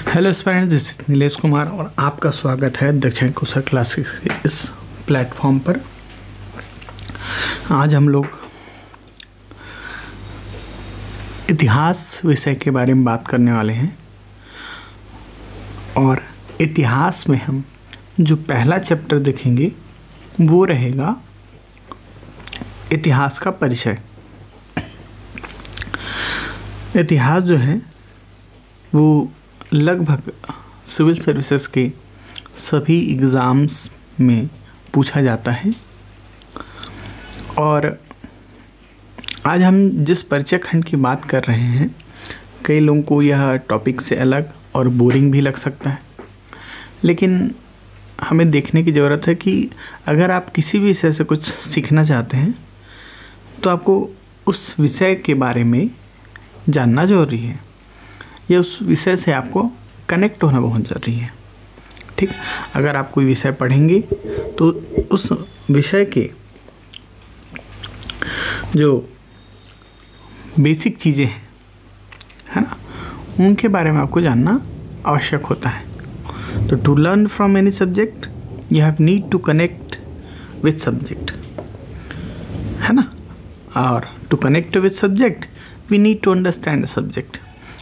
Hello students, this is Nilesh Kumar और आपका स्वागत है दक्षिण कौशल क्लासेस के इस प्लेटफॉर्म पर। आज हम लोग इतिहास विषय के बारे में बात करने वाले हैं और इतिहास में हम जो पहला चैप्टर देखेंगे वो रहेगा इतिहास का परिचय। इतिहास जो है वो लगभग सिविल सर्विसेज के सभी एग्ज़ाम्स में पूछा जाता है और आज हम जिस परिचय खंड की बात कर रहे हैं, कई लोगों को यह टॉपिक से अलग और बोरिंग भी लग सकता है, लेकिन हमें देखने की ज़रूरत है कि अगर आप किसी भी विषय से कुछ सीखना चाहते हैं तो आपको उस विषय के बारे में जानना ज़रूरी है या उस विषय से आपको कनेक्ट होना बहुत ज़रूरी है। ठीक, अगर आप कोई विषय पढ़ेंगे तो उस विषय के जो बेसिक चीज़ें हैं, है ना, उनके बारे में आपको जानना आवश्यक होता है। तो to learn from any subject you have need to connect with subject, है ना, और to connect with subject we need to understand the subject.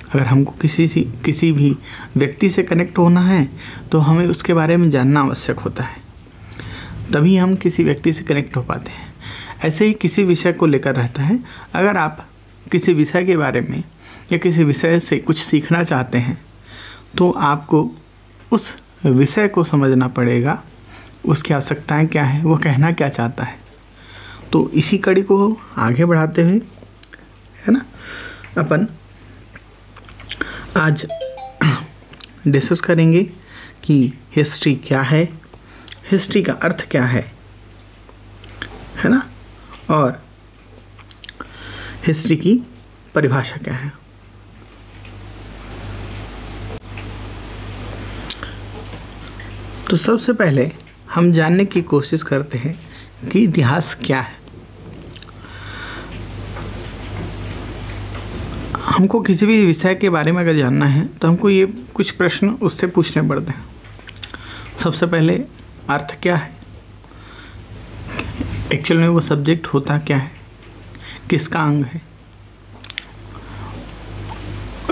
अगर हमको किसी भी व्यक्ति से कनेक्ट होना है तो हमें उसके बारे में जानना आवश्यक होता है, तभी हम किसी व्यक्ति से कनेक्ट हो पाते हैं। ऐसे ही किसी विषय को लेकर रहता है। अगर आप किसी विषय के बारे में या किसी विषय से कुछ सीखना चाहते हैं तो आपको उस विषय को समझना पड़ेगा, उसकी आवश्यकताएं क्या है, वो कहना क्या चाहता है। तो इसी कड़ी को आगे बढ़ाते हुए, है ना, अपन आज डिस्कस करेंगे कि हिस्ट्री क्या है, हिस्ट्री का अर्थ क्या है ना, और हिस्ट्री की परिभाषा क्या है। तो सबसे पहले हम जानने की कोशिश करते हैं कि इतिहास क्या है। हमको किसी भी विषय के बारे में अगर जानना है तो हमको ये कुछ प्रश्न उससे पूछने पड़ते हैं। सबसे पहले अर्थ क्या है, एक्चुअल में वो सब्जेक्ट होता क्या है, किसका अंग है,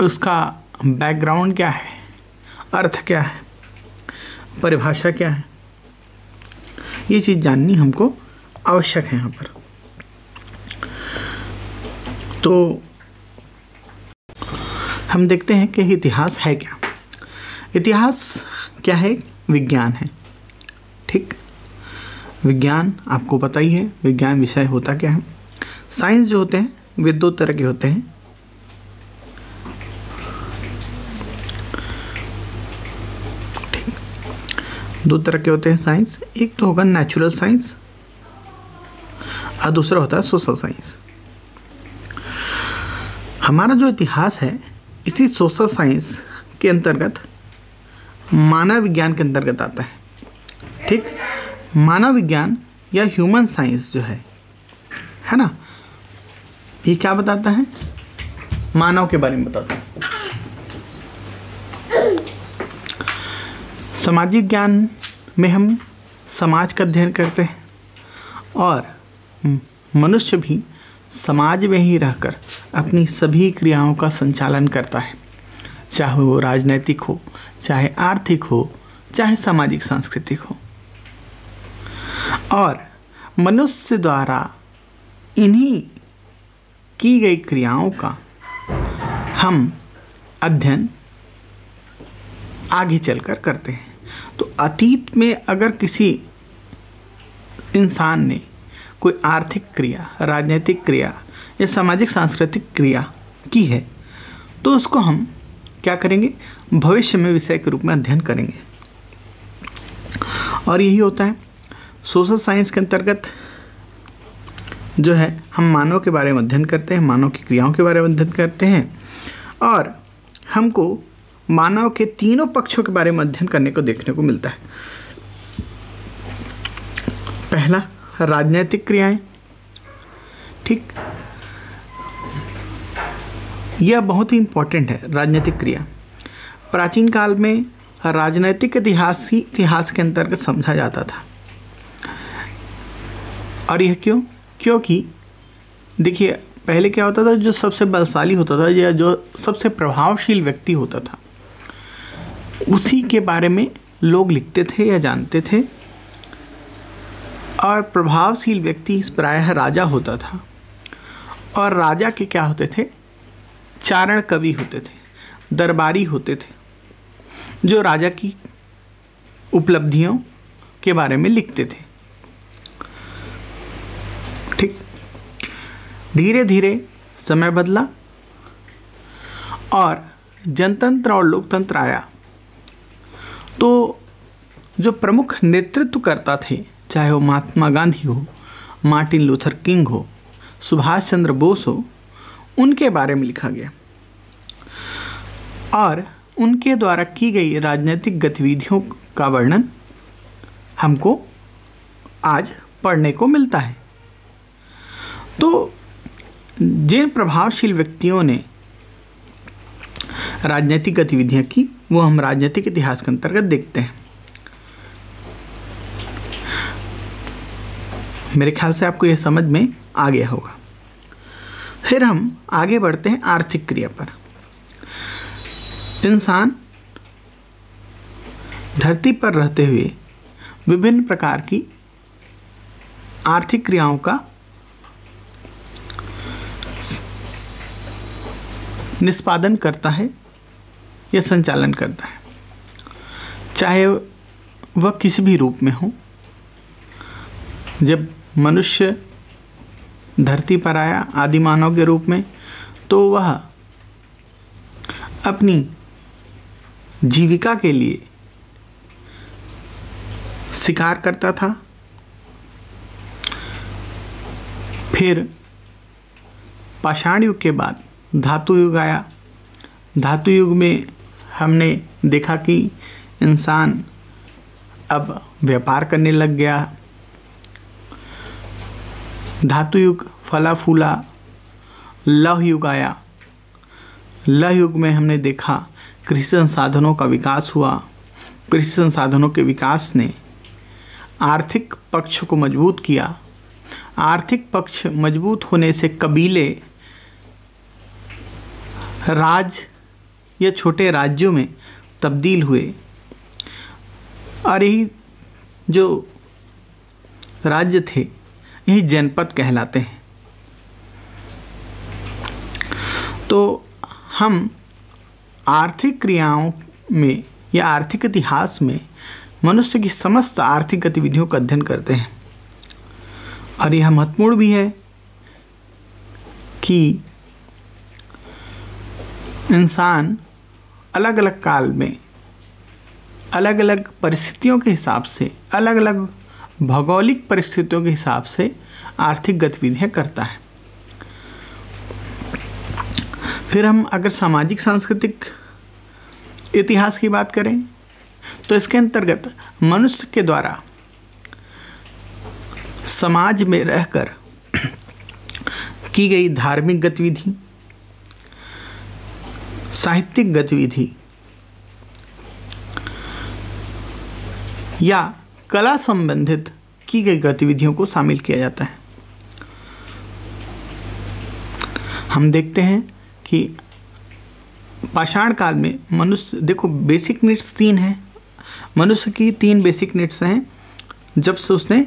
उसका बैकग्राउंड क्या है, अर्थ क्या है, परिभाषा क्या है, ये चीज़ जाननी हमको आवश्यक है यहाँ पर। तो हम देखते हैं कि इतिहास है क्या। इतिहास क्या है? विज्ञान है। ठीक, विज्ञान आपको पता ही है, विज्ञान विषय होता क्या है। साइंस जो होते हैं वे दो तरह के होते हैं। ठीक, दो तरह के होते हैं साइंस। एक तो होगा नेचुरल साइंस और दूसरा होता है सोशल साइंस। हमारा जो इतिहास है इसी सोशल साइंस के अंतर्गत मानव विज्ञान के अंतर्गत आता है। ठीक, मानव विज्ञान या ह्यूमन साइंस जो है ना, ये क्या बताता है? मानव के बारे में बताता है। सामाजिक ज्ञान में हम समाज का अध्ययन करते हैं और मनुष्य भी समाज में ही रहकर अपनी सभी क्रियाओं का संचालन करता है, चाहे वो राजनैतिक हो, चाहे आर्थिक हो, चाहे सामाजिक सांस्कृतिक हो। और मनुष्य द्वारा इन्हीं की गई क्रियाओं का हम अध्ययन आगे चलकर करते हैं। तो अतीत में अगर किसी इंसान ने कोई आर्थिक क्रिया, राजनीतिक क्रिया या सामाजिक सांस्कृतिक क्रिया की है तो उसको हम क्या करेंगे? भविष्य में विषय के रूप में अध्ययन करेंगे। और यही होता है सोशल साइंस के अंतर्गत जो है हम मानव के बारे में अध्ययन करते हैं, मानव की क्रियाओं के बारे में अध्ययन करते हैं और हमको मानव के तीनों पक्षों के बारे में अध्ययन करने को देखने को मिलता है। पहला, राजनीतिक क्रियाएं। ठीक, यह बहुत ही इम्पोर्टेंट है। राजनीतिक क्रिया प्राचीन काल में राजनैतिक इतिहास ही इतिहास के अंतर्गत समझा जाता था। और यह क्यों? क्योंकि देखिए, पहले क्या होता था, जो सबसे बलशाली होता था या जो सबसे प्रभावशील व्यक्ति होता था, उसी के बारे में लोग लिखते थे या जानते थे। और प्रभावशील व्यक्ति प्रायः राजा होता था। और राजा के क्या होते थे? चारण कवि होते थे, दरबारी होते थे, जो राजा की उपलब्धियों के बारे में लिखते थे। ठीक। धीरे धीरे समय बदला और जनतंत्र और लोकतंत्र आया, तो जो प्रमुख नेतृत्वकर्ता थे, चाहे वो महात्मा गांधी हो, मार्टिन लूथर किंग हो, सुभाष चंद्र बोस हो, उनके बारे में लिखा गया और उनके द्वारा की गई राजनीतिक गतिविधियों का वर्णन हमको आज पढ़ने को मिलता है। तो जिन प्रभावशील व्यक्तियों ने राजनीतिक गतिविधियां की, वो हम राजनीतिक इतिहास के अंतर्गत देखते हैं। मेरे ख्याल से आपको यह समझ में आ गया होगा। फिर हम आगे बढ़ते हैं आर्थिक क्रिया पर। इंसान धरती पर रहते हुए विभिन्न प्रकार की आर्थिक क्रियाओं का निष्पादन करता है या संचालन करता है, चाहे वह किसी भी रूप में हो। जब मनुष्य धरती पर आया आदि मानव के रूप में, तो वह अपनी जीविका के लिए शिकार करता था। फिर पाषाण युग के बाद धातु युग आया। धातु युग में हमने देखा कि इंसान अब व्यापार करने लग गया। धातु युग फला फूला, लौह युग आया। लौह युग में हमने देखा कृषि संसाधनों का विकास हुआ। कृषि संसाधनों के विकास ने आर्थिक पक्ष को मजबूत किया। आर्थिक पक्ष मजबूत होने से कबीले राज या छोटे राज्यों में तब्दील हुए, और यही जो राज्य थे यही जनपद कहलाते हैं। तो हम आर्थिक क्रियाओं में या आर्थिक इतिहास में मनुष्य की समस्त आर्थिक गतिविधियों का अध्ययन करते हैं। और यह महत्वपूर्ण भी है कि इंसान अलग अलग काल में अलग अलग परिस्थितियों के हिसाब से, अलग अलग भौगोलिक परिस्थितियों के हिसाब से आर्थिक गतिविधियां करता है। फिर हम अगर सामाजिक सांस्कृतिक इतिहास की बात करें, तो इसके अंतर्गत मनुष्य के द्वारा समाज में रहकर की गई धार्मिक गतिविधि, साहित्यिक गतिविधि या कला संबंधित की गई गतिविधियों को शामिल किया जाता है। हम देखते हैं कि पाषाण काल में मनुष्य, देखो बेसिक नीड्स 3 हैं। मनुष्य की 3 बेसिक नीड्स हैं जब से उसने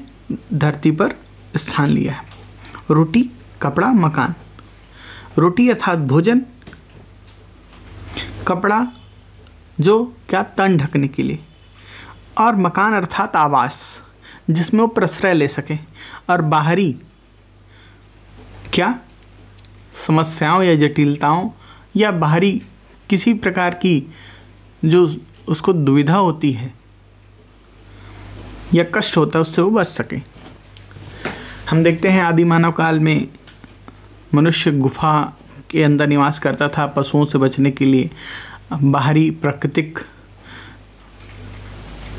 धरती पर स्थान लिया है: रोटी, कपड़ा, मकान। रोटी अर्थात भोजन, कपड़ा जो क्या तन ढकने के लिए, और मकान अर्थात आवास जिसमें वो प्रश्रय ले सके, और बाहरी क्या समस्याओं या जटिलताओं या बाहरी किसी प्रकार की जो उसको दुविधा होती है या कष्ट होता है उससे वो बच सके। हम देखते हैं आदि मानव काल में मनुष्य गुफा के अंदर निवास करता था पशुओं से बचने के लिए, बाहरी प्राकृतिक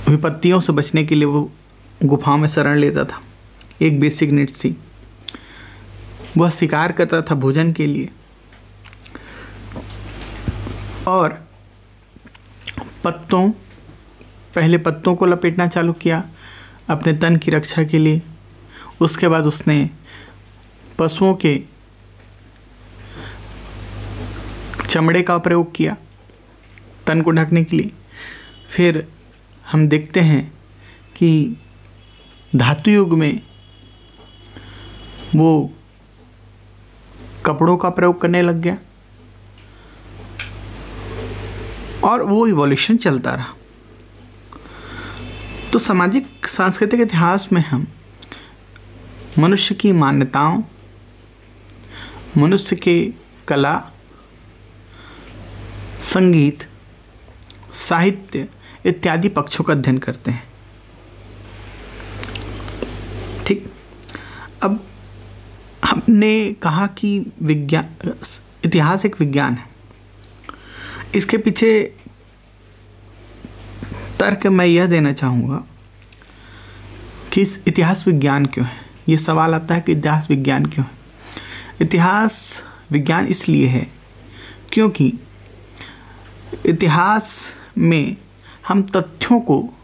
विपत्तियों से बचने के लिए वो गुफाओं में शरण लेता था। एक बेसिक नीड्स थी। वह शिकार करता था भोजन के लिए, और पहले पत्तों को लपेटना चालू किया अपने तन की रक्षा के लिए। उसके बाद उसने पशुओं के चमड़े का प्रयोग किया तन को ढकने के लिए। फिर हम देखते हैं कि धातु युग में वो कपड़ों का प्रयोग करने लग गया और वो इवोल्यूशन चलता रहा। तो सामाजिक सांस्कृतिक इतिहास में हम मनुष्य की मान्यताओं, मनुष्य के कला, संगीत, साहित्य इत्यादि पक्षों का अध्ययन करते हैं। ठीक, अब हमने कहा कि इतिहास एक विज्ञान है। इसके पीछे तर्क मैं यह देना चाहूँगा कि इस इतिहास विज्ञान क्यों है। ये सवाल आता है कि इतिहास विज्ञान क्यों है। इतिहास विज्ञान इसलिए है क्योंकि इतिहास में हम तथ्यों को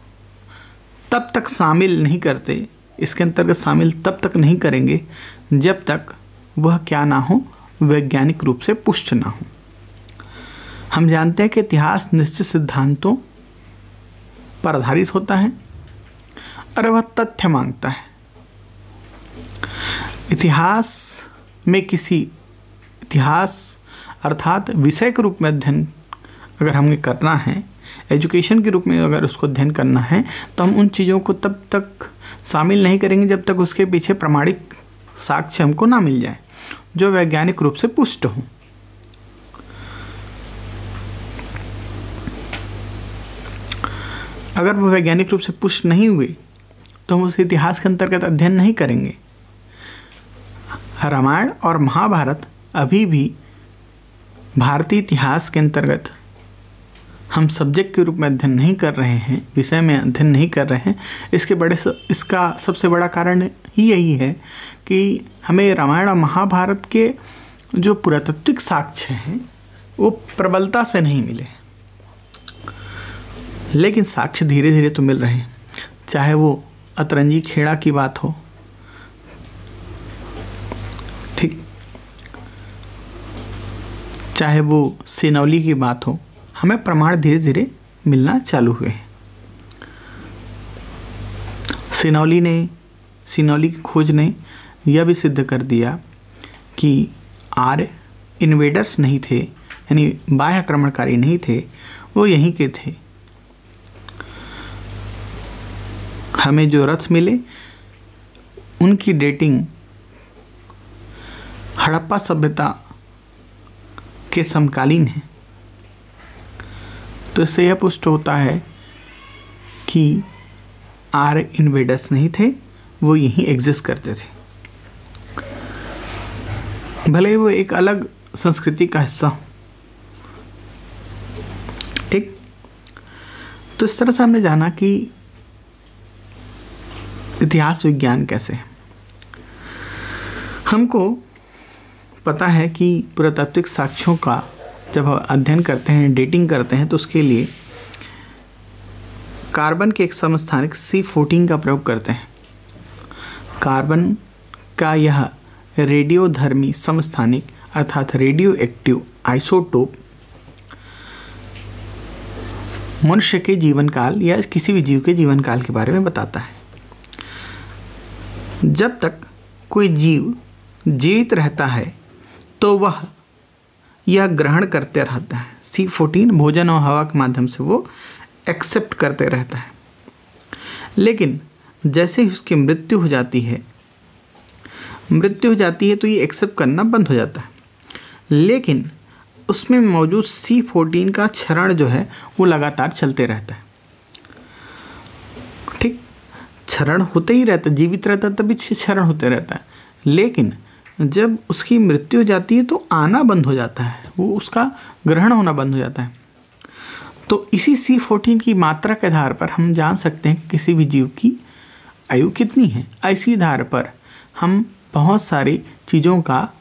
तब तक शामिल नहीं करते, इसके अंतर्गत शामिल तब तक नहीं करेंगे जब तक वह क्या ना हो, वैज्ञानिक रूप से पुष्ट ना हो। हम जानते हैं कि इतिहास निश्चित सिद्धांतों पर आधारित होता है और वह तथ्य मांगता है। इतिहास अर्थात विषय के रूप में अध्ययन अगर हमें करना है, एजुकेशन के रूप में अगर उसको अध्ययन करना है, तो हम उन चीज़ों को तब तक शामिल नहीं करेंगे जब तक उसके पीछे प्रमाणिक साक्ष्य हमको ना मिल जाए जो वैज्ञानिक रूप से पुष्ट हो। अगर वो वैज्ञानिक रूप से पुष्ट नहीं हुए तो हम उस इतिहास के अंतर्गत अध्ययन नहीं करेंगे। रामायण और महाभारत अभी भी भारतीय इतिहास के अंतर्गत हम सब्जेक्ट के रूप में अध्ययन नहीं कर रहे हैं, विषय में अध्ययन नहीं कर रहे हैं। इसका सबसे बड़ा कारण ही यही है कि हमें रामायण और महाभारत के जो पुरातात्विक साक्ष्य हैं वो प्रबलता से नहीं मिले, लेकिन साक्ष्य धीरे धीरे तो मिल रहे हैं। चाहे वो अतरंजी खेड़ा की बात हो, ठीक, चाहे वो सिनौली की बात हो, हमें प्रमाण धीरे धीरे मिलना चालू हुए हैं। सिनौली की खोज ने यह भी सिद्ध कर दिया कि आर्य इन्वेडर्स नहीं थे, यानी बाह्य आक्रमणकारी नहीं थे, वो यहीं के थे। हमें जो रथ मिले उनकी डेटिंग हड़प्पा सभ्यता के समकालीन है। तो इससे यह पुष्ट होता है कि आर्य इन्वेडर्स नहीं थे, वो यहीं एग्जिस्ट करते थे, भले ही वो एक अलग संस्कृति का हिस्सा हो। ठीक, तो इस तरह से हमने जाना कि इतिहास विज्ञान कैसे है। हमको पता है कि पुरातात्विक साक्ष्यों का जब हम अध्ययन करते हैं, डेटिंग करते हैं, तो उसके लिए कार्बन के एक समस्थानिक C14 का प्रयोग करते हैं। कार्बन का यह रेडियोधर्मी समस्थानिक अर्थात रेडियो एक्टिव आइसोटोप मनुष्य के जीवन काल या किसी भी जीव के जीवन काल के बारे में बताता है। जब तक कोई जीव जीवित रहता है तो वह यह ग्रहण करते रहता है। C14 भोजन और हवा के माध्यम से वो एक्सेप्ट करते रहता है, लेकिन जैसे ही उसकी मृत्यु हो जाती है तो ये एक्सेप्ट करना बंद हो जाता है, लेकिन उसमें मौजूद C14 का क्षरण जो है वो लगातार चलते रहता है। ठीक, क्षरण होते ही रहता है, जीवित रहता है तभी क्षरण होते रहता है, लेकिन जब उसकी मृत्यु हो जाती है तो आना बंद हो जाता है, वो उसका ग्रहण होना बंद हो जाता है। तो इसी C14 की मात्रा के आधार पर हम जान सकते हैं कि किसी भी जीव की आयु कितनी है। इसी आधार पर हम बहुत सारी चीज़ों का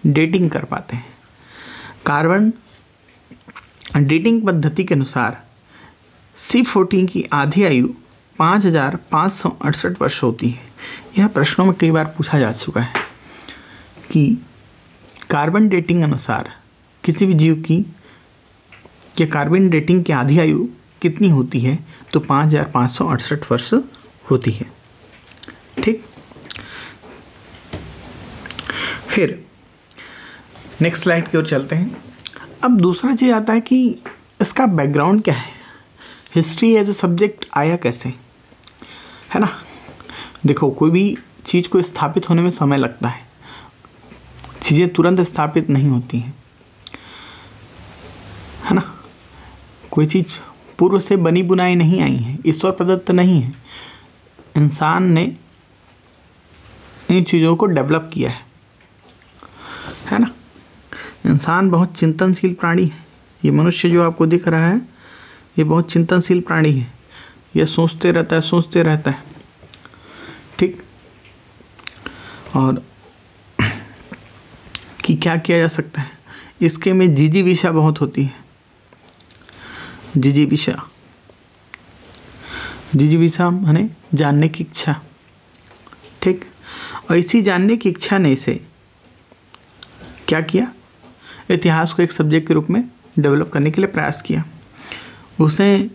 डेटिंग कर पाते हैं। कार्बन डेटिंग पद्धति के अनुसार C14 की आधी आयु 5568 वर्ष होती है। यह प्रश्नों में कई बार पूछा जा चुका है कि कार्बन डेटिंग अनुसार किसी भी जीव की या कार्बन डेटिंग की आधी आयु कितनी होती है, तो 5568 वर्ष होती है। ठीक, फिर नेक्स्ट स्लाइड की ओर चलते हैं। अब दूसरा चीज़ आता है कि इसका बैकग्राउंड क्या है, हिस्ट्री एज ए सब्जेक्ट आया कैसे, है ना। देखो, कोई भी चीज़ को स्थापित होने में समय लगता है, चीज़ें तुरंत स्थापित नहीं होती हैं, है ना। कोई चीज़ पूर्व से बनी बुनाई नहीं आई है, ईश्वर प्रदत्त नहीं है, इंसान ने इन चीज़ों को डेवलप किया है ना। इंसान बहुत चिंतनशील प्राणी है। ये मनुष्य जो आपको दिख रहा है, ये बहुत चिंतनशील प्राणी है। यह सोचते रहता है। ठीक, और कि क्या किया जा सकता है, इसके में जिजीविषा बहुत होती है। जिजीविषा माने जानने की इच्छा। ठीक, और इसी जानने की इच्छा ने इसे क्या किया, इतिहास को एक सब्जेक्ट के रूप में डेवलप करने के लिए प्रयास किया। उसने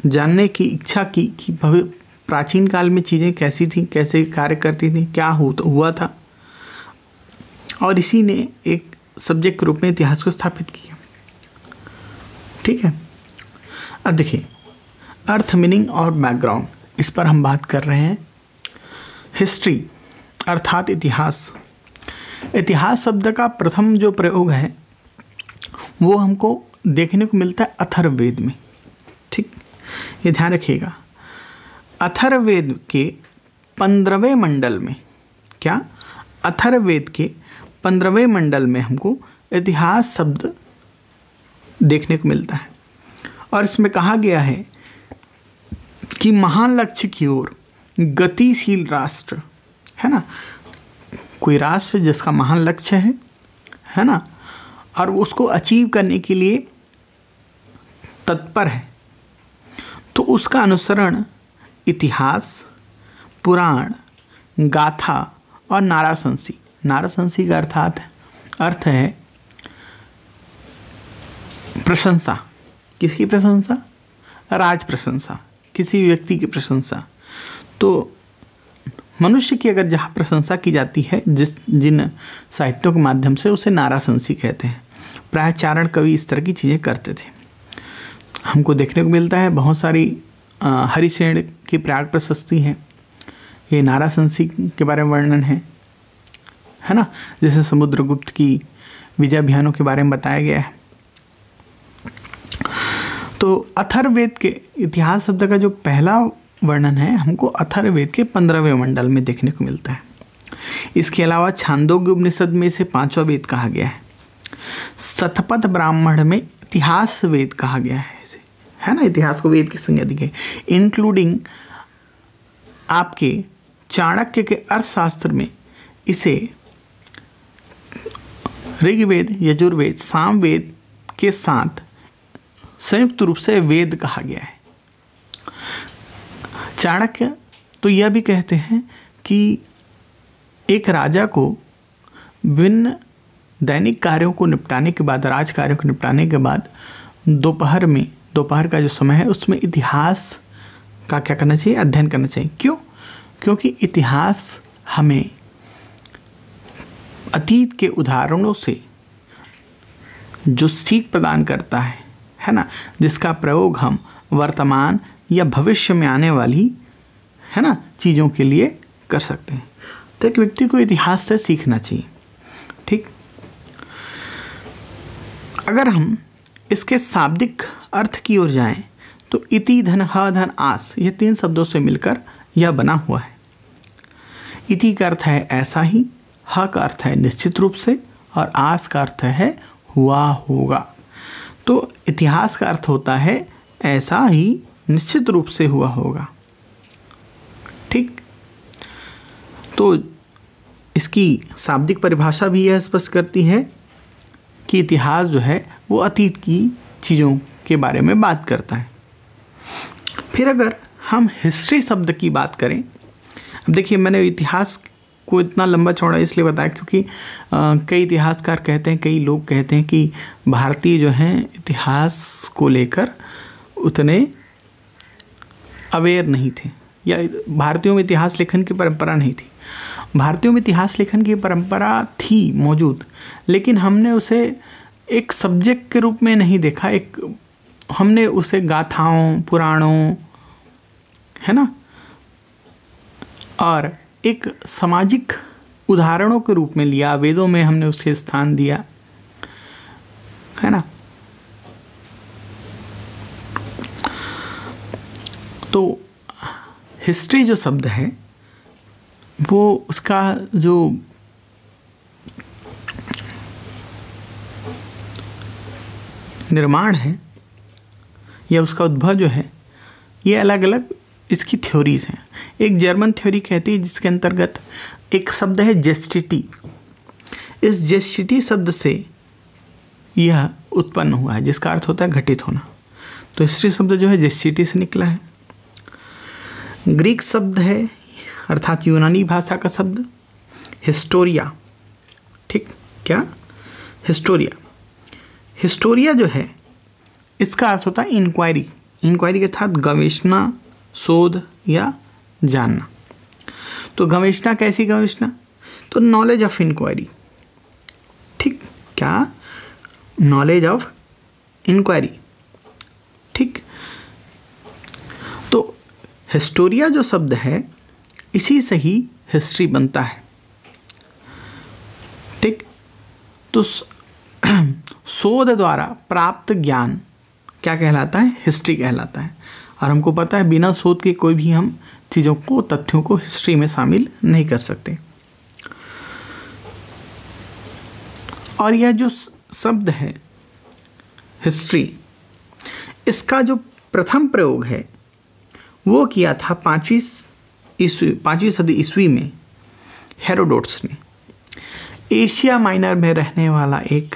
जानने की इच्छा की कि प्राचीन काल में चीज़ें कैसी थीं, कैसे कार्य करती थीं, क्या हुआ था, और इसी ने एक सब्जेक्ट के रूप में इतिहास को स्थापित किया। ठीक है, अब देखिए अर्थ, मीनिंग और बैकग्राउंड, इस पर हम बात कर रहे हैं। हिस्ट्री अर्थात इतिहास। इतिहास शब्द का प्रथम जो प्रयोग है वो हमको देखने को मिलता है अथर्ववेद में। ठीक, ये ध्यान रखिएगा, अथर्ववेद के 15वें मंडल में, क्या, अथर्ववेद के 15वें मंडल में हमको इतिहास शब्द देखने को मिलता है। और इसमें कहा गया है कि महान लक्ष्य की ओर गतिशील राष्ट्र, है ना, कोई राष्ट्र जिसका महान लक्ष्य है ना, और उसको अचीव करने के लिए तत्पर है, तो उसका अनुसरण इतिहास, पुराण, गाथा और नाराशंसी। नाराशंसी का अर्थ है प्रशंसा। किसकी प्रशंसा? राज प्रशंसा, किसी व्यक्ति की प्रशंसा। तो मनुष्य की अगर जहाँ प्रशंसा की जाती है जिन साहित्यों के माध्यम से, उसे नाराशंसी कहते हैं। प्राय चारण कवि इस तरह की चीज़ें करते थे। हमको देखने को मिलता है बहुत सारी हरिसेन की प्रयाग प्रशस्ति है, ये नाराशंसी के बारे में वर्णन है ना, जैसे समुद्रगुप्त की विजय अभियानों के बारे में बताया गया है। तो अथर्ववेद के इतिहास शब्द का जो पहला वर्णन है हमको अथर्ववेद के 15वें मंडल में देखने को मिलता है। इसके अलावा छांदोग्य उपनिषद में इसे 5वां वेद कहा गया है। शतपथ ब्राह्मण में इतिहास वेद कहा गया है इसे, है ना, इतिहास को वेद की संज्ञा दी गई, इंक्लूडिंग आपके चाणक्य के अर्थशास्त्र में इसे ऋग्वेद, यजुर्वेद, सामवेद के साथ संयुक्त रूप से वेद कहा गया है। चाणक्य तो यह भी कहते हैं कि एक राजा को विभिन्न दैनिक कार्यों को निपटाने के बाद, राज कार्यों को निपटाने के बाद दोपहर का जो समय है उसमें इतिहास का क्या करना चाहिए, अध्ययन करना चाहिए। क्यों? क्योंकि इतिहास हमें अतीत के उदाहरणों से जो सीख प्रदान करता है ना, जिसका प्रयोग हम वर्तमान या भविष्य में आने वाली, है ना, चीज़ों के लिए कर सकते हैं। तो एक व्यक्ति को इतिहास से सीखना चाहिए। ठीक, अगर हम इसके शाब्दिक अर्थ की ओर जाएं तो इति धन ह धन आस, ये 3 शब्दों से मिलकर यह बना हुआ है। इति का अर्थ है ऐसा ही, ह का अर्थ है निश्चित रूप से, और आस का अर्थ है हुआ होगा। तो इतिहास का अर्थ होता है ऐसा ही, निश्चित रूप से हुआ होगा। ठीक, तो इसकी शाब्दिक परिभाषा भी यह स्पष्ट करती है कि इतिहास जो है वो अतीत की चीज़ों के बारे में बात करता है। फिर अगर हम हिस्ट्री शब्द की बात करें, अब देखिए मैंने इतिहास को इतना लंबा चौड़ा इसलिए बताया क्योंकि कई इतिहासकार कहते हैं, कई लोग कहते हैं कि भारतीय जो हैं इतिहास को लेकर उतने अवेयर नहीं थे, या भारतीयों में इतिहास लेखन की परंपरा नहीं थी। भारतीयों में इतिहास लेखन की परंपरा थी मौजूद, लेकिन हमने उसे एक सब्जेक्ट के रूप में नहीं देखा, हमने उसे गाथाओं, पुराणों, है ना, और एक सामाजिक उदाहरणों के रूप में लिया। वेदों में हमने उसे स्थान दिया, है ना। तो हिस्ट्री जो शब्द है वो उसका जो निर्माण है या उसका उद्भव जो है, ये अलग अलग इसकी थ्योरीज हैं। एक जर्मन थ्योरी कहती है जिसके अंतर्गत एक शब्द है जेस्टिटी। इस जेस्टिटी शब्द से यह उत्पन्न हुआ है, जिसका अर्थ होता है घटित होना। तो हिस्ट्री शब्द जो है जेस्टिटी से निकला है। ग्रीक शब्द है अर्थात यूनानी भाषा का शब्द हिस्टोरिया। ठीक, क्या? हिस्टोरिया। हिस्टोरिया जो है इसका अर्थ होता है इंक्वायरी। इंक्वायरी के अर्थात गवेषणा, शोध या जानना। तो गवेषणा कैसी गवेषणा? तो नॉलेज ऑफ इंक्वायरी। ठीक, क्या? Knowledge of inquiry. ठीक, तो हिस्टोरिया जो शब्द है इसी से ही हिस्ट्री बनता है। ठीक, तो शोध द्वारा प्राप्त ज्ञान क्या कहलाता है? हिस्ट्री कहलाता है। और हमको पता है बिना शोध के कोई भी हम चीज़ों को, तथ्यों को हिस्ट्री में शामिल नहीं कर सकते। और यह जो शब्द है हिस्ट्री, इसका जो प्रथम प्रयोग है वो किया था 5वीं सदी ईस्वी में हेरोडोटस ने। एशिया माइनर में रहने वाला एक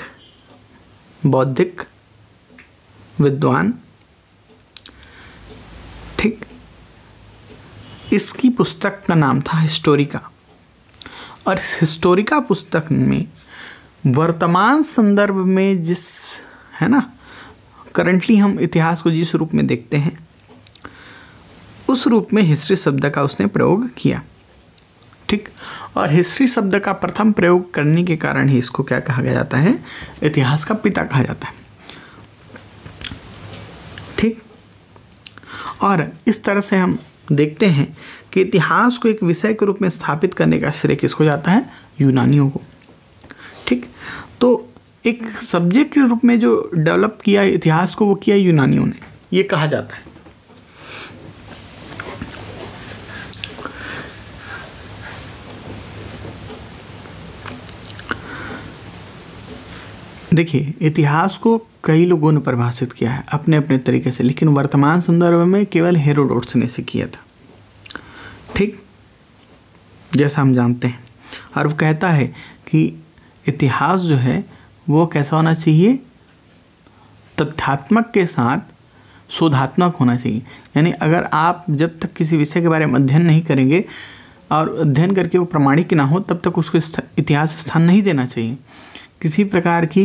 बौद्धिक विद्वान। ठीक, इसकी पुस्तक का नाम था हिस्टोरिका। और इस हिस्टोरिका पुस्तक में वर्तमान संदर्भ में जिस, है ना, करंटली हम इतिहास को जिस रूप में देखते हैं उस रूप में हिस्ट्री शब्द का उसने प्रयोग किया। ठीक, और हिस्ट्री शब्द का प्रथम प्रयोग करने के कारण ही इसको क्या कहा जाता है? इतिहास का पिता कहा जाता है। ठीक, और इस तरह से हम देखते हैं कि इतिहास को एक विषय के रूप में स्थापित करने का श्रेय किसको जाता है? यूनानियों को। ठीक, तो एक सब्जेक्ट के रूप में जो डेवलप किया इतिहास को वो किया यूनानियों ने, ये कहा जाता है। देखिए, इतिहास को कई लोगों ने परिभाषित किया है अपने अपने तरीके से, लेकिन वर्तमान संदर्भ में केवल हेरोडोटस ने इसे किया था। ठीक, जैसा हम जानते हैं। और वो कहता है कि इतिहास जो है वो कैसा होना चाहिए? तथ्यात्मक के साथ शोधात्मक होना चाहिए। यानी अगर आप जब तक किसी विषय के बारे में अध्ययन नहीं करेंगे और अध्ययन करके वो प्रमाणिक ना हो तब तक उसको इतिहास स्थान नहीं देना चाहिए। किसी प्रकार की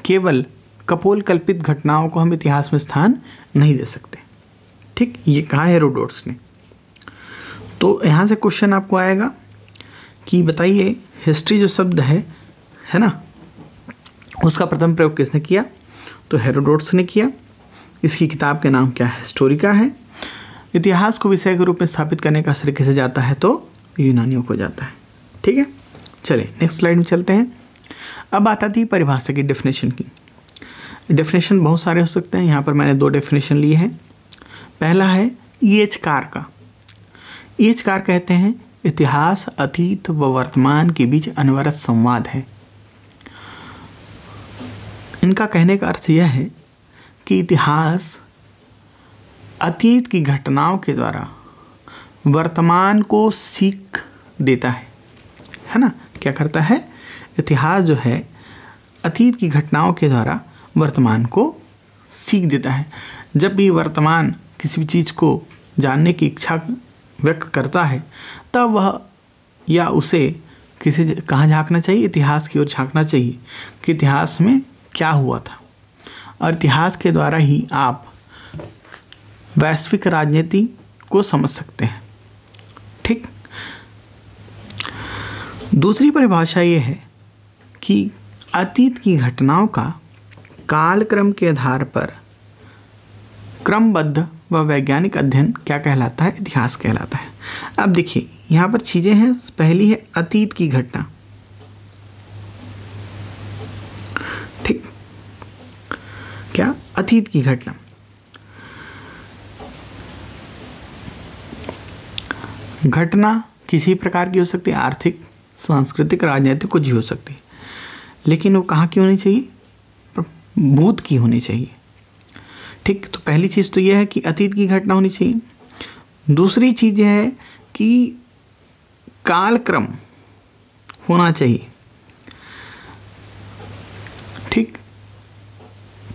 केवल कपोल कल्पित घटनाओं को हम इतिहास में स्थान नहीं दे सकते। ठीक, ये कहा हेरोडोटस ने। तो यहाँ से क्वेश्चन आपको आएगा कि बताइए हिस्ट्री जो शब्द है ना, उसका प्रथम प्रयोग किसने किया? तो हेरोडोटस ने किया। इसकी किताब के नाम क्या है? हिस्टोरिका है। इतिहास को विषय के रूप में स्थापित करने का श्रेय किसे जाता है? तो यूनानियों को जाता है। ठीक है, चलिए नेक्स्ट स्लाइड में चलते हैं। अब आता थी परिभाषा की, डेफिनेशन की। डेफिनेशन बहुत सारे हो सकते हैं, यहाँ पर मैंने 2 डेफिनेशन लिए हैं। पहला है E.H. कार का। E.H. कार कहते हैं इतिहास अतीत व वर्तमान के बीच अनवरत संवाद है। इनका कहने का अर्थ यह है कि इतिहास अतीत की घटनाओं के द्वारा वर्तमान को सीख देता है ना। क्या करता है? इतिहास जो है अतीत की घटनाओं के द्वारा वर्तमान को सीख देता है। जब भी वर्तमान किसी भी चीज़ को जानने की इच्छा व्यक्त करता है, तब वह या उसे कहाँ झांकना चाहिए? इतिहास की ओर झांकना चाहिए कि इतिहास में क्या हुआ था। और इतिहास के द्वारा ही आप वैश्विक राजनीति को समझ सकते हैं। ठीक। दूसरी परिभाषा ये है कि अतीत की घटनाओं का कालक्रम के आधार पर क्रमबद्ध व वैज्ञानिक अध्ययन क्या कहलाता है? इतिहास कहलाता है। अब देखिए यहाँ पर चीज़ें हैं। पहली है अतीत की घटना। ठीक, क्या? अतीत की घटना। घटना किसी प्रकार की हो सकती है, आर्थिक, सांस्कृतिक, राजनीतिक, कुछ भी हो सकती है, लेकिन वो कहाँ की होनी चाहिए? भूत की होनी चाहिए। ठीक, तो पहली चीज़ तो यह है कि अतीत की घटना होनी चाहिए। दूसरी चीज़ है कि कालक्रम होना चाहिए। ठीक,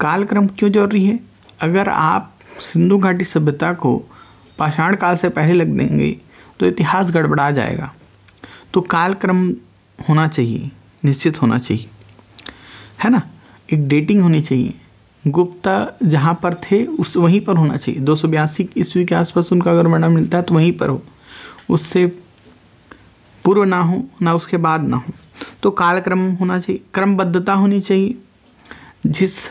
कालक्रम क्यों जरूरी है? अगर आप सिंधु घाटी सभ्यता को पाषाण काल से पहले लग देंगे तो इतिहास गड़बड़ा जाएगा। तो कालक्रम होना चाहिए, निश्चित होना चाहिए, है ना। एक डेटिंग होनी चाहिए। गुप्ता जहाँ पर थे उस वहीं पर होना चाहिए। 282 ईस्वी के आसपास उनका अगर वर्णन मिलता है तो वहीं पर हो, उससे पूर्व ना हो, ना उसके बाद ना हो। तो कालक्रम होना चाहिए, क्रमबद्धता होनी चाहिए। जिस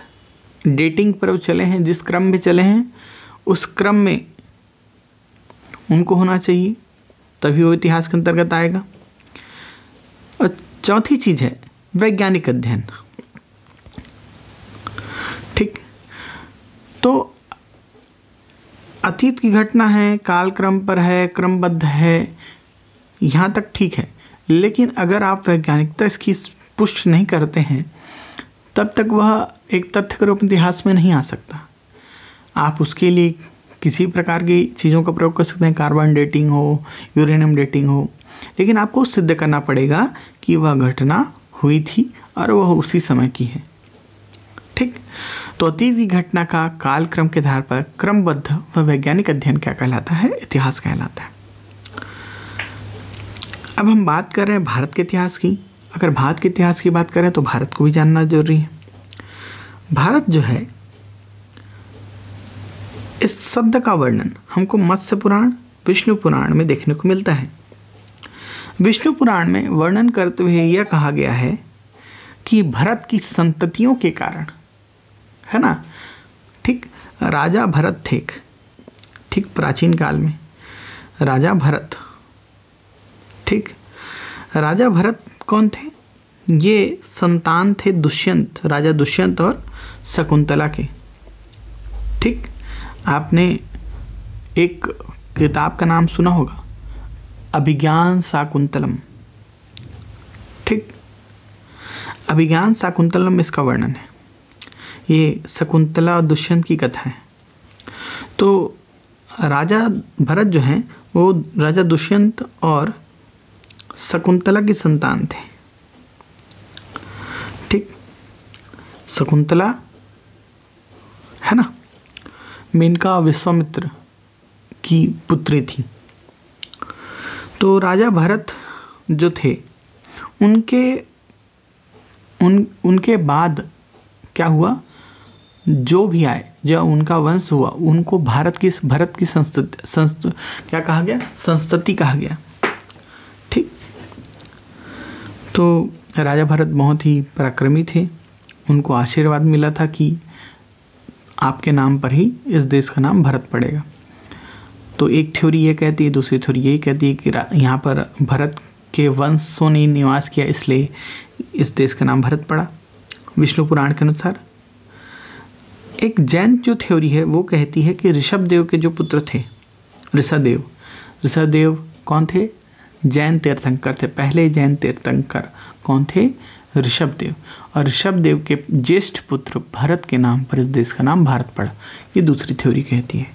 डेटिंग पर वो चले हैं, जिस क्रम में चले हैं, उस क्रम में उनको होना चाहिए, तभी वो इतिहास के अंतर्गत आएगा। और चौथी चीज़ है वैज्ञानिक अध्ययन। ठीक, तो अतीत की घटना है, कालक्रम पर है, क्रमबद्ध है, यहाँ तक ठीक है। लेकिन अगर आप वैज्ञानिकता इसकी पुष्टि नहीं करते हैं, तब तक वह एक तथ्य के रूप में इतिहास में नहीं आ सकता। आप उसके लिए किसी प्रकार की चीज़ों का प्रयोग कर सकते हैं, कार्बन डेटिंग हो, यूरेनियम डेटिंग हो, लेकिन आपको सिद्ध करना पड़ेगा कि वह घटना हुई थी और वह उसी समय की है। ठीक, तो अतीत की घटना का कालक्रम के आधार पर क्रमबद्ध व वैज्ञानिक अध्ययन क्या कहलाता है? इतिहास कहलाता है। अब हम बात कर रहे हैं भारत के इतिहास की। अगर भारत के इतिहास की बात करें तो भारत को भी जानना जरूरी है। भारत जो है, इस शब्द का वर्णन हमको मत्स्य पुराण, विष्णु पुराण में देखने को मिलता है। विष्णु पुराण में वर्णन करते हुए यह कहा गया है कि भरत की संततियों के कारण, है ना। ठीक, राजा भरत थे। ठीक, प्राचीन काल में राजा भरत। ठीक, राजा भरत कौन थे? ये संतान थे दुष्यंत, राजा दुष्यंत और शकुंतला के। ठीक, आपने एक किताब का नाम सुना होगा, अभिज्ञान शाकुंतलम। ठीक, अभिज्ञान शाकुंतलम में इसका वर्णन है। ये शकुंतला और दुष्यंत की कथा है। तो राजा भरत जो हैं वो राजा दुष्यंत और शकुंतला की संतान थे। ठीक, शकुंतला, है ना, मेनका विश्वामित्र की पुत्री थी। तो राजा भरत जो थे उनके बाद क्या हुआ? जो भी आए, जब उनका वंश हुआ, उनको भरत की क्या कहा गया? संस्तति कहा गया। ठीक, तो राजा भरत बहुत ही पराक्रमी थे। उनको आशीर्वाद मिला था कि आपके नाम पर ही इस देश का नाम भारत पड़ेगा। तो एक थ्योरी ये कहती है, दूसरी थ्योरी यही कहती है कि यहाँ पर भरत के वंशों ने निवास किया, इसलिए इस देश का नाम भारत पड़ा। विष्णु पुराण के अनुसार एक जैन जो थ्योरी है वो कहती है कि ऋषभदेव के जो पुत्र थे, ऋषभदेव कौन थे? जैन तीर्थंकर थे। पहले जैन तीर्थंकर कौन थे? ऋषभदेव। और ऋषभदेव के ज्येष्ठ पुत्र भरत के नाम पर इस देश का नाम भारत पड़ा। ये दूसरी थ्योरी कहती है।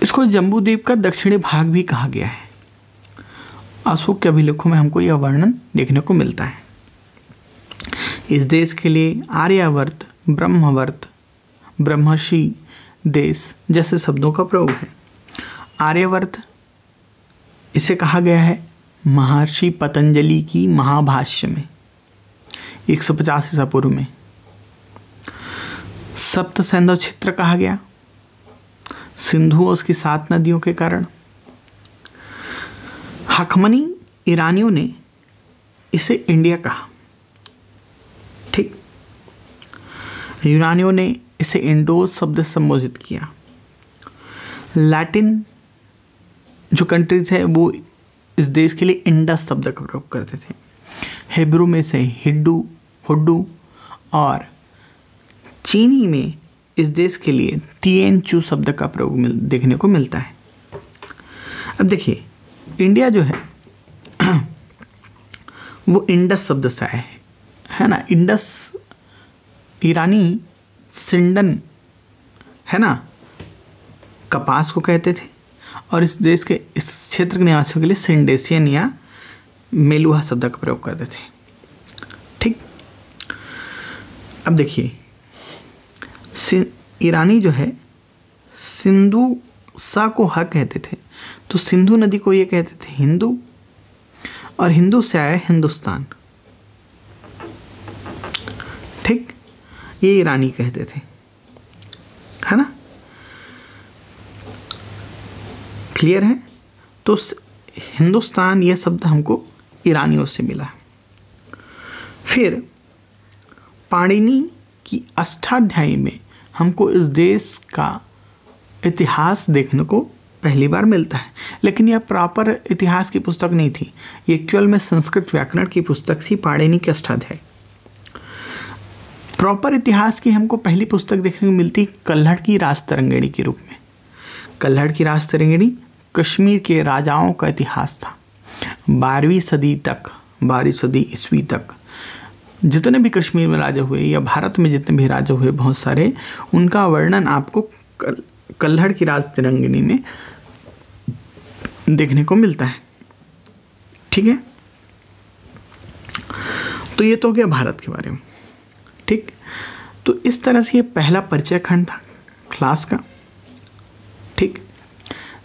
इसको जम्बूद्वीप का दक्षिणी भाग भी कहा गया है। अशोक के अभिलेखों में हमको यह वर्णन देखने को मिलता है। इस देश के लिए आर्यावर्त, ब्रह्मवर्त, ब्रह्मर्षि देश जैसे शब्दों का प्रयोग है। आर्यवर्त इसे कहा गया है महर्षि पतंजलि की महाभाष्य में 150 ईसा पूर्व में। सप्त सैंधव क्षेत्र कहा गया सिंधु और उसकी 7 नदियों के कारण। हकमनी ईरानियों ने इसे इंडिया कहा, ठीक। यूनानियों ने इसे इंडोज शब्द से संबोधित किया। लैटिन जो कंट्रीज है वो इस देश के लिए इंडस शब्द का प्रयोग करते थे। हिब्रू में से हिड्डू, हुड्डू और चीनी में इस देश के लिए तिएनचू शब्द का प्रयोग देखने को मिलता है। अब देखिए इंडिया जो है वो इंडस शब्द से आया है ना। इंडस ईरानी सिंडन है ना, कपास को कहते थे और इस देश के इस क्षेत्र के निवासियों के लिए सिंडेशियन या मेलुहा शब्द का प्रयोग करते थे, ठीक। अब देखिए ईरानी जो है सिंधु सा को ह कहते थे, तो सिंधु नदी को ये कहते थे हिंदू, और हिंदू से आया हिंदुस्तान, ठीक। ये ईरानी कहते थे, है ना, क्लियर है। तो हिंदुस्तान ये शब्द हमको ईरानियों से मिला। फिर पाणिनि की अष्टाध्यायी में हमको इस देश का इतिहास देखने को पहली बार मिलता है, लेकिन यह प्रॉपर इतिहास की पुस्तक नहीं थी, ये केवल में संस्कृत व्याकरण की पुस्तक थी, पाणिनि की अष्टाध्यायी। प्रॉपर इतिहास की हमको पहली पुस्तक देखने को मिलती कल्हड़ की राजतरंगिणी के रूप में। कल्हड़ की राजतरंगिणी कश्मीर के राजाओं का इतिहास था। 12वीं सदी तक, 12वीं सदी ईस्वी तक जितने भी कश्मीर में राजा हुए या भारत में जितने भी राजा हुए बहुत सारे, उनका वर्णन आपको कल्हड़ की राजतरंगिणी में देखने को मिलता है, ठीक है। तो ये तो हो गया भारत के बारे में, ठीक। तो इस तरह से ये पहला परिचय खंड था क्लास का, ठीक।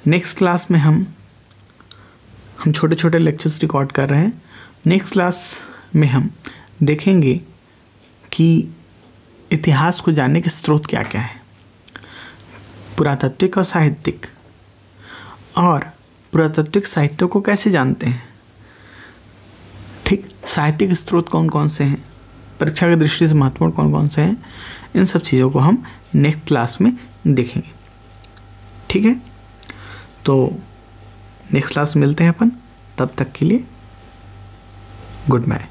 नेक्स्ट क्लास में हम छोटे छोटे लेक्चर्स रिकॉर्ड कर रहे हैं। नेक्स्ट क्लास में हम देखेंगे कि इतिहास को जानने के स्रोत क्या क्या है, पुरातात्विक और साहित्यिक, और पुरातात्विक साहित्य को कैसे जानते हैं, ठीक। साहित्यिक स्रोत कौन कौन से हैं, परीक्षा की दृष्टि से महत्वपूर्ण कौन कौन से हैं, इन सब चीज़ों को हम नेक्स्ट क्लास में देखेंगे, ठीक है। तो नेक्स्ट क्लास में मिलते हैं अपन, तब तक के लिए गुड बाय।